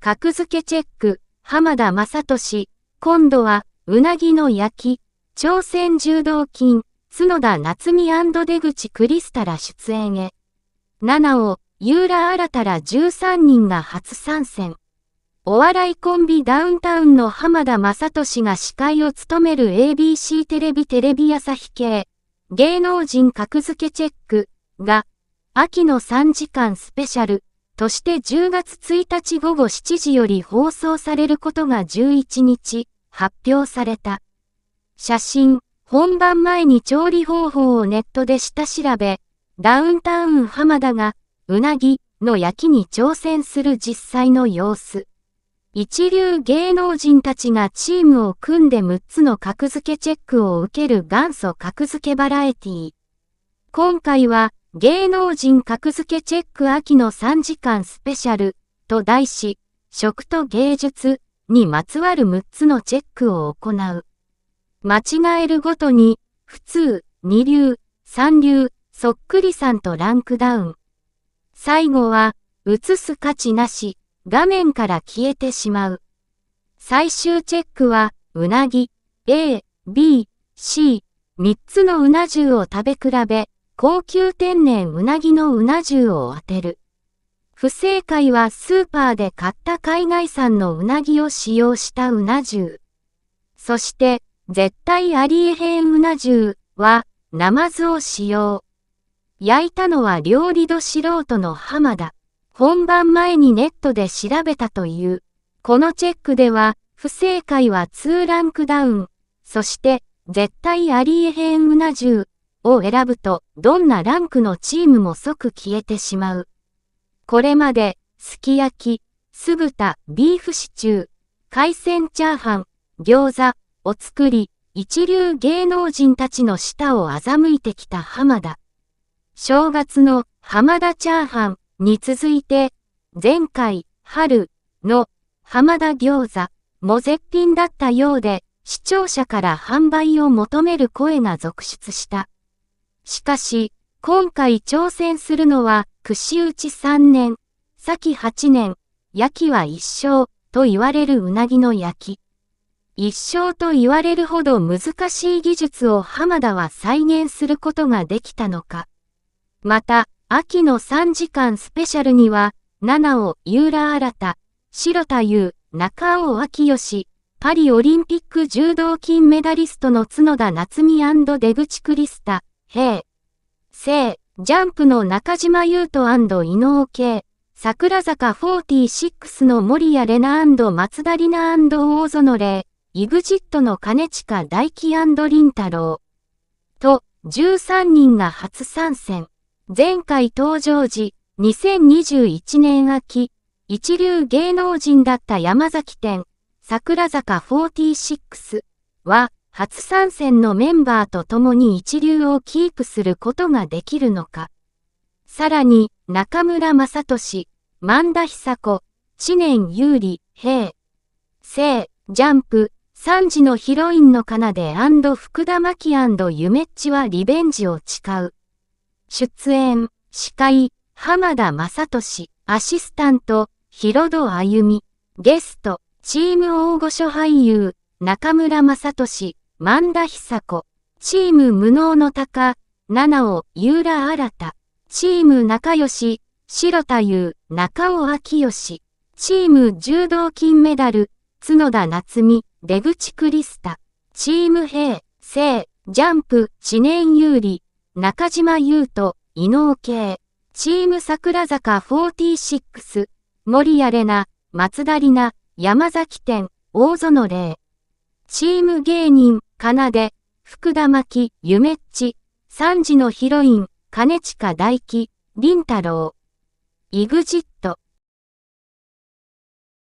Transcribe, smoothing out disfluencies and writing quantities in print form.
格付けチェック、浜田雅俊。今度は、うなぎの焼き、挑戦柔道筋、角田夏実&出口クリスタら出演へ。七尾、井浦新ら13人が初参戦。お笑いコンビダウンタウンの浜田雅俊が司会を務める ABC テレビ朝日系、芸能人格付けチェックが、秋の3時間スペシャルとして10月1日午後7時より放送されることが11日発表された。写真、本番前に調理方法をネットで下調べ、ダウンタウン浜田が、うなぎの焼きに挑戦する実際の様子。一流芸能人たちがチームを組んで6つの格付けチェックを受ける元祖格付けバラエティ。今回は芸能人格付けチェック秋の3時間スペシャルと題し、食と芸術にまつわる6つのチェックを行う。間違えるごとに、普通、二流、三流、そっくりさんとランクダウン。最後は、映す価値なし、画面から消えてしまう。最終チェックは、うなぎ、A、B、C、3つのうな重を食べ比べ、高級天然うなぎのうな重を当てる。不正解はスーパーで買った海外産のうなぎを使用したうな重。そして、絶対ありえへんうな重は、ナマズを使用。焼いたのは料理ど素人の浜田。本番前にネットで調べたという。このチェックでは、不正解は2ランクダウン。そして、絶対ありえへんうな重を選ぶと、どんなランクのチームも即消えてしまう。これまで、すき焼き、酢豚、ビーフシチュー、海鮮チャーハン、餃子を作り、一流芸能人たちの舌を欺いてきた浜田。正月の浜田チャーハンに続いて、前回、春の浜田餃子も絶品だったようで、視聴者から販売を求める声が続出した。しかし、今回挑戦するのは、串打ち3年、先8年、焼きは一生と言われるうなぎの焼き。一生と言われるほど難しい技術を浜田は再現することができたのか。また、秋の3時間スペシャルには、七尾、井浦新、城田優、中尾明義、パリオリンピック柔道金メダリストの角田夏実&出口クリスタ、平成、ジャンプの中島裕翔&伊能圭、桜坂46の守屋麗奈&松田里奈&大園玲、EXIT の兼近大樹&凛太郎。と、13人が初参戦。前回登場時、2021年秋、一流芸能人だった山崎天、桜坂46は、初参戦のメンバーと共に一流をキープすることができるのか。さらに、中村雅俊、萬田久子、知念優里、平成、ジャンプ、3時のヒロインの奏福田真紀&ゆめっちはリベンジを誓う。出演、司会、浜田雅俊、アシスタント、ヒロド歩美、ゲスト、チーム大御所俳優、中村雅俊、萬田久子、チーム無能の鷹、七尾、井浦新、チーム仲良し、城田優、中尾明義、チーム柔道金メダル、角田夏実、出口クリスタ、チーム平成、ジャンプ、知念優里、中島裕翔、伊能圭、チーム桜坂46、守屋麗奈、松田里奈、山崎天、大園玲。チーム芸人、奏、福田真紀、ゆめっち、3時のヒロイン、兼近大樹、凛太郎。EXIT